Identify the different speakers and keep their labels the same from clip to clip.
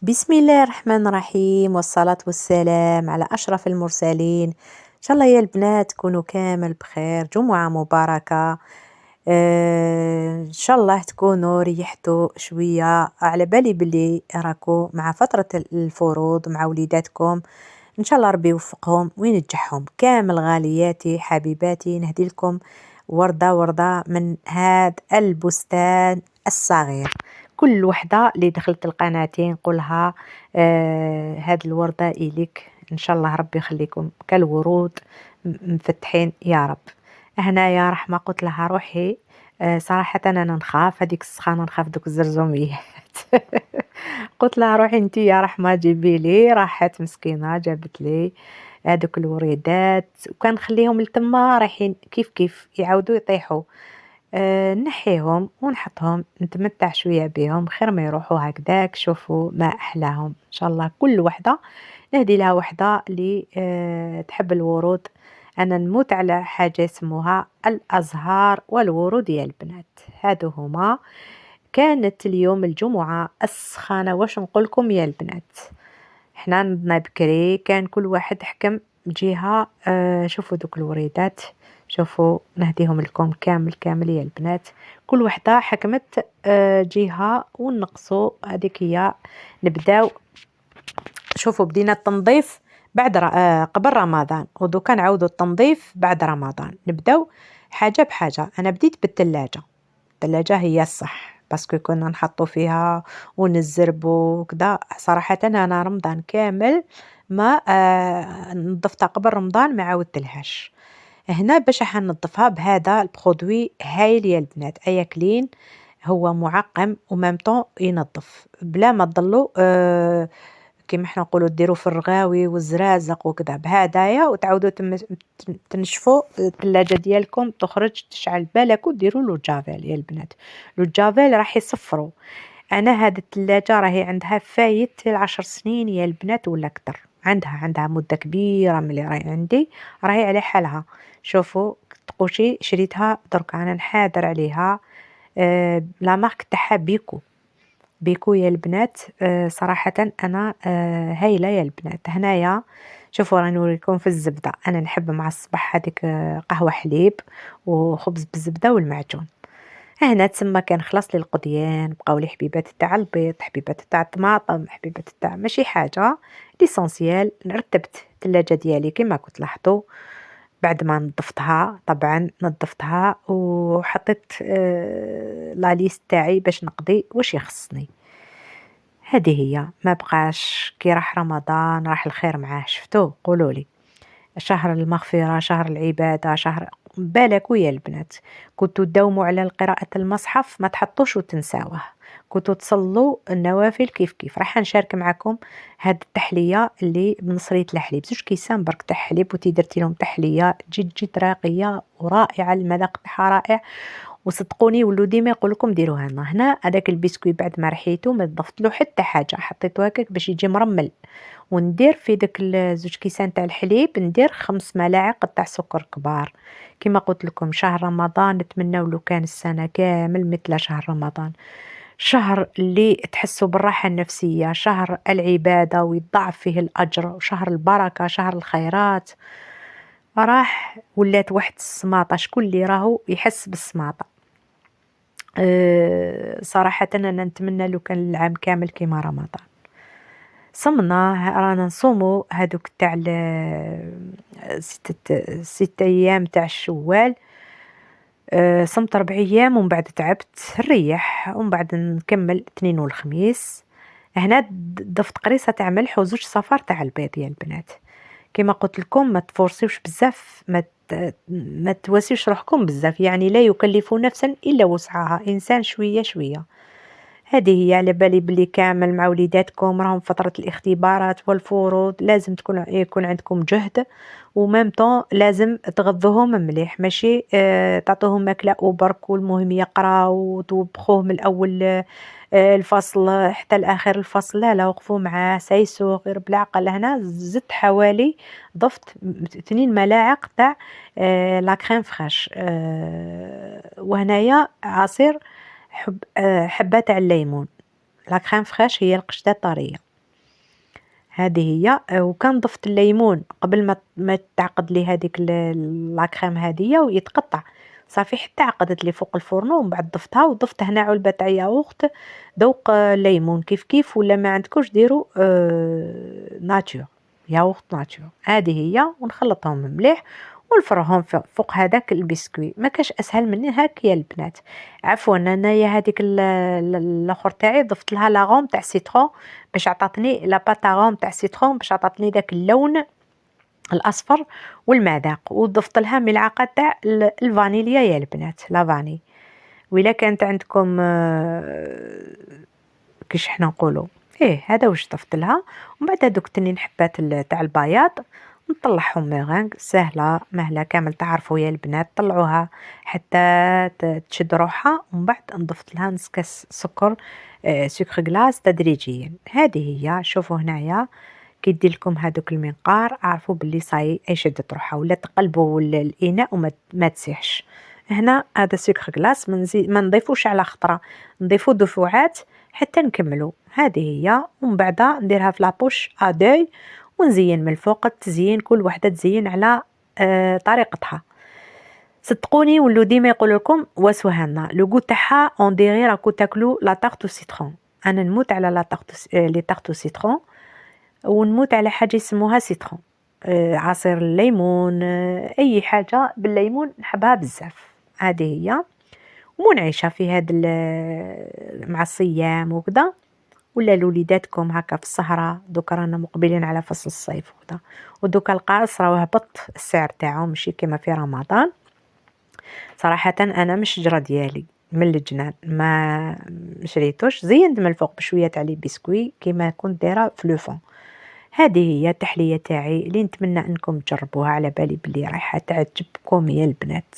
Speaker 1: بسم الله الرحمن الرحيم والصلاة والسلام على أشرف المرسلين. إن شاء الله يا البنات تكونوا كامل بخير، جمعة مباركة. إن شاء الله تكونوا ريحتوا شوية، على بالي بلي راكو مع فترة الفروض مع وليداتكم. إن شاء الله ربي يوفقهم وينجحهم كامل. غالياتي حبيباتي، نهدي لكم وردة وردة من هذا البستان الصغير. كل وحدة اللي دخلت القناتين نقولها هاد الوردة إليك، إن شاء الله ربي يخليكم كالورود مفتحين يا رب. هنايا رحمة قلت لها روحي، صراحة أنا نخاف هذيك السخانة، نخاف دوك الزرزوميات. قلت لها روحي انتي يا رحمة جيبي لي، راحت مسكينة جابت لي هذوك الوريدات، وكان نخليهم لتما رايحين كيف كيف يعاودوا يطيحوا. نحيهم ونحطهم نتمتع شوية بهم، خير ما يروحوا هكذاك. شوفوا ما أحلاهم إن شاء الله. كل وحدة نهدي لها وحدة اللي تحب الورود. أنا نموت على حاجة يسموها الأزهار والورود يا البنات، هادو هما. كانت اليوم الجمعة السخانة، واش نقولكم يا البنات، احنا نضنا بكري، كان كل واحد حكم جهة. شوفوا دوك الوريدات، شوفوا نهديهم لكم كامل كامل يا البنات. كل وحدة حكمت جهة ونقصوا هذيك هي. نبداو، شوفوا بدينا التنظيف بعد قبل رمضان، ودوكا نعاودوا التنظيف بعد رمضان. نبداو حاجة بحاجة. أنا بديت بالثلاجة، الثلاجة هي الصح باسكو كنا نحطوا فيها ونزربوا وكذا. صراحة أنا رمضان كامل ما نظفتها، قبل رمضان ما عاودتلهاش. هنا باش حنظفها بهذا البرودوي هايل يا البنات، ايا كلين. هو معقم ومامطون ينظف بلا ما تضلوا كيما حنا نقولوا ديروا في الرغاوي والزرازق وكذا. بهدايا وتعاودوا تنشفوا الثلاجة ديالكم، تخرج تشعل بالك وديروا له جافيل يا البنات. لو جافيل راح يصفروا. انا هذه الثلاجة راهي عندها فايت 10 سنين يا البنات ولا اكثر. عندها مدة كبيرة ملي راهي عندي، راهي على حالها. شوفوا تقوشي شريتها درك، انا نحاضر عليها. لا مارك تاعها بيكو. بيكو يا البنات. صراحة أنا هايلة يا البنات. هنايا شوفوا راني نوريكم في الزبدة، أنا نحب مع الصباح هذيك قهوة حليب وخبز بالزبدة والمعجون. هنا تسمى كان خلاص لي القضيان، بقاو لي حبيبات تاع البيض، حبيبات تاع الطماطم، حبيبات تاع ماشي حاجة ليسونسيال. رتبت الثلاجة ديالي كما كنت لاحظتوا. بعد ما نظفتها طبعا، نظفتها وحطيت لا ليست تاعي باش نقضي واش يخصني. هذه هي، ما بقاش كي راح رمضان راح الخير معاه. شفتوه قولوا لي، شهر المغفرة، شهر العبادة، شهر بالك ويا البنات. كنتوا تداوموا على قراءة المصحف، ما تحطوش وتنساوه. كنتوا تصلوا النوافل كيف كيف. راح نشارك معكم هاد التحلية اللي بنصرية الحليب، 2 كيسان برك تاع حليب وتي درتي لهم تحلية جد جد راقية ورائعة، المذاق تاعها رائع. وصدقوني ولو ديما يقول لكم ديروها لنا. هنا هذاك البسكوي بعد ما رحيته ما ضفت له حتى حاجة، حطيته هكاك باش يجي مرمل. وندير في داك 2 كيسان تاع الحليب ندير 5 ملاعق تاع سكر كبار. كما قلت لكم شهر رمضان نتمنى لو كان السنة كامل مثل شهر رمضان. شهر اللي تحسوا بالراحة النفسية، شهر العبادة ويضاعف فيه الأجر، وشهر البركة، شهر الخيرات. راح ولات واحد السماطة، شكون اللي راهو يحس بالسماطة. صراحةً أنا نتمنى لو كان العام كامل كيما رمضان. صمنا رانا نصوموا هادوك تاع 6 أيام تاع الشوال. صمت 4 أيام ومن بعد تعبت نريح، ومن بعد نكمل الاثنين والخميس. هنا ضفت قريصة تاع ملح و2 صفار تاع البيض يا البنات. كما قلت لكم ما تفورسيوش بزاف، ما تواسيوش روحكم بزاف، يعني لا يكلف نفسا الا وسعها، انسان شويه شويه. هذه هي، على بالي بلي كامل مع وليداتكم راهم فتره الاختبارات والفروض، لازم يكون عندكم جهد. وميم طون لازم تغذوهم مليح، ماشي تعطوهم ماكله وبرك، والمهم يقراو وتوبخوه من الاول الفصل حتى لاخر الفصل. لا لا، وقفوا معاه سايسو غير بالعقل. هنا زدت حوالي، ضفت 2 ملاعق تاع لا كريم فريش. وهنايا عصير حبة تاع الليمون. لا كريم فريش هي القشطة طرية. هذه هي. وكان ضفت الليمون قبل ما تعقد لي هذيك لاكريم هذه ويتقطع صافي حتى عقدت لي فوق الفرن، ومن بعد ضفتها وضفت هنا علبة تاع ياغورت ذوق الليمون كيف كيف، ولا ما عندكوش ديروا ناتور، ياغورت ناتور. هذه هي، ونخلطهم مليح ونفرغهم فوق هذاك البسكوي. ما كاش اسهل من هاك يا البنات. عفوا انايا هذيك الاخر تاعي ضفت لها لاغوم تاع سيترون باش عطاتني لا باتاغوم تاع سيترون باش عطاتني داك اللون الاصفر والمذاق، وضفت لها ملعقه تاع الفانيليا يا البنات، لا فاني. وإلا كانت عندكم كيش حنا نقولوا ايه هذا واش ضفت لها. ومن بعد هذوك تنين حبات تاع البياض نطلعهم ميغانغ، سهله مهله كامل، تعرفوا يا البنات طلعوها حتى تشد روحها. ومن بعد نضفت لها نص كاس سكر، سكر غلاس تدريجيا. هذه هي. شوفوا هنايا كي يدير لكم هذوك المنقار اعرفوا باللي صاي اي شدت روحها، ولا تقلبوا الاناء وما تسيحش. هنا هذا سكر غلاس ما نضيفوش على خطره، نضيفو دفعات حتى نكملوا. هذه هي. ومن بعد نديرها في لابوش ادوي ونزين من الفوق. التزيين كل وحده تزين على طريقتها. صدقوني ولو ديما يقول لكم وسوهنا لو غو تاعها اون ديغي راكو تاكلو لا تارت سيترون. انا نموت على لا تارت لي تارت سيترون، ونموت على حاجه يسموها سيترون، عصير الليمون، اي حاجه بالليمون نحبها بزاف. هذه هي. ومنعشه في هذا مع الصيام وكذا، ولا لوليداتكم هكا في السهرة. دوكا رانا مقبلين على فصل الصيف وكذا، ودوكا القارص راهو هبط السعر تاعو ماشي كما في رمضان. صراحة انا مش جرى ديالي من الجنان ما شريتوش، زينت من الفوق بشوية تاع لي بسكوي كيما كنت دايره في لو فون. هذه هي التحلية تاعي اللي نتمنى انكم تجربوها، على بالي بلي رايحة تعجبكم يا البنات.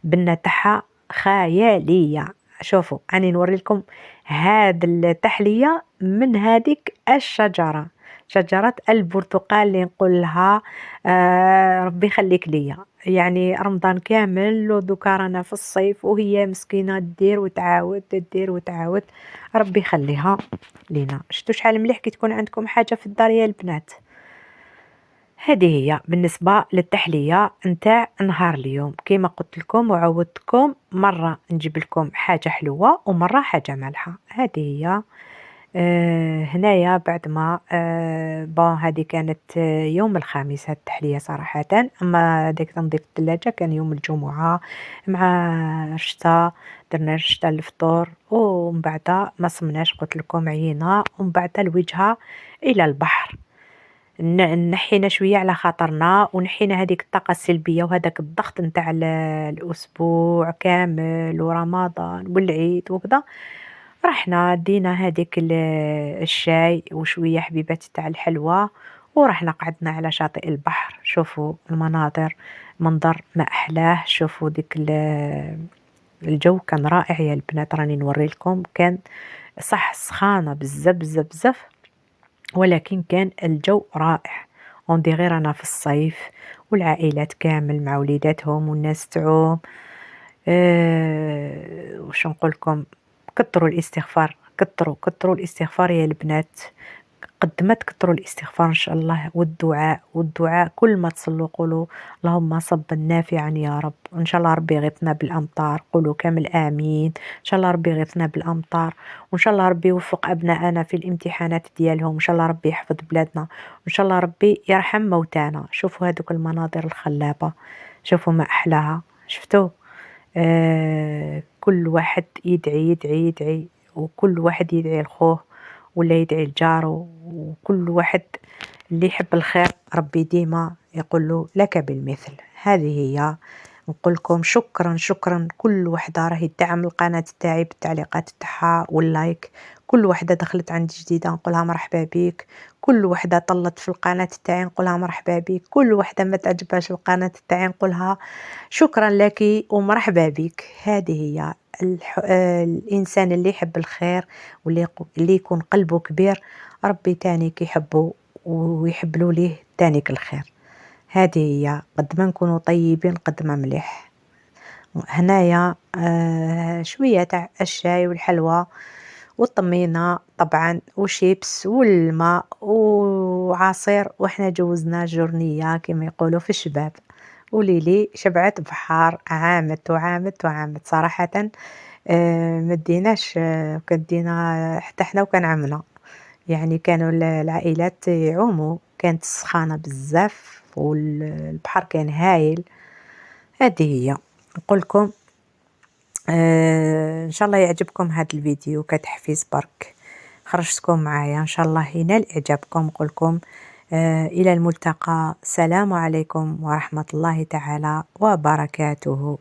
Speaker 1: بنة تاعها خيالية. شوفوا اني نوري لكم هاد التحلية من هذيك الشجرة، شجرة البرتقال اللي نقول لها ربي يخليك ليا. يعني رمضان كامل ودوكا رانا في الصيف وهي مسكينة دير وتعاود تدير وتعاود. ربي يخليها لينا. شتو شحال مليح كي تكون عندكم حاجة في الدار يا البنات. هذه هي بالنسبة للتحلية نتاع نهار اليوم. كما قلت لكم وعودتكم مرة نجيب لكم حاجة حلوة ومرة حاجة مالحة. هذه هي. هنايا بعد ما بون هذه كانت يوم الخميس هاد التحلية صراحة. أما ديك تنظيف الثلاجة كان يوم الجمعة مع رشتة، درنا رشتة الفطور. ومن بعد ما صمناش قلت لكم عينا، ومن بعد الوجهة إلى البحر. نحينا شوية على خاطرنا، ونحينا هذيك الطاقة السلبية وهذاك الضغط نتاع الأسبوع كامل ورمضان والعيد وكذا. رحنا دينا هذيك الشاي وشوية حبيبات تاع الحلوى، ورحنا قعدنا على شاطئ البحر. شوفوا المناظر، منظر ما أحلاه. شوفوا ديك الجو كان رائع يا البنات. راني نوري لكم كان صح سخانة بزاف بزاف بزاف، ولكن كان الجو رائع. اوندي غير انا في الصيف والعائلات كامل مع وليداتهم والناس تعوم. وش نقول لكم، كثروا الاستغفار، كثروا الاستغفار يا البنات. قد ما تكثروا الاستغفار ان شاء الله، والدعاء والدعاء كل ما تصلوا قولوا اللهم صبا نافعا يا رب. ان شاء الله ربي يغيثنا بالامطار، قولوا كامل امين. ان شاء الله ربي يغيثنا بالامطار، وان شاء الله ربي يوفق ابنائنا في الامتحانات ديالهم. ان شاء الله ربي يحفظ بلادنا، وان شاء الله ربي يرحم موتانا. شوفوا هذوك المناظر الخلابة، شوفوا ما احلاها. شفتوا كل واحد يدعي يدعي يدعي، وكل واحد يدعي لخوه ولا يدعي لجاره، وكل واحد اللي يحب الخير ربي ديما يقول له لك بالمثل. هذه هي. نقول لكم شكرا شكرا. كل وحده راهي تدعم القناه تاعي بالتعليقات تاعها واللايك. كل وحده دخلت عندي جديده نقولها مرحبا بك. كل وحده طلت في القناه تاعي نقولها مرحبا بك. كل وحده ما تعجبهاش القناه تاعي نقولها شكرا لك ومرحبا بك. هذه هي. الانسان اللي يحب الخير واللي يكون قلبه كبير ربي تانيك يحبه ويحب له ليه تانيك الخير. هذه هي. قد ما نكونوا طيبين قد ما مليح. هنايا شوية تاع الشاي والحلوى والطمينة طبعا وشيبس والماء وعصير، وإحنا جوزنا جورنية كما يقولوا في الشباب، وليلي شبعت بحار، عامت وعامت وعامت صراحةً. ما ديناش كان دينا حتى حنا وكان عمنا، يعني كانوا العائلات يعوموا، كانت السخانة بزاف البحر كان هايل. هذه هي، نقول لكم إن شاء الله يعجبكم هذا الفيديو كتحفيز برك، خرجتكم معايا إن شاء الله ينال إعجابكم. نقول لكم إلى الملتقى، السلام عليكم ورحمة الله تعالى وبركاته.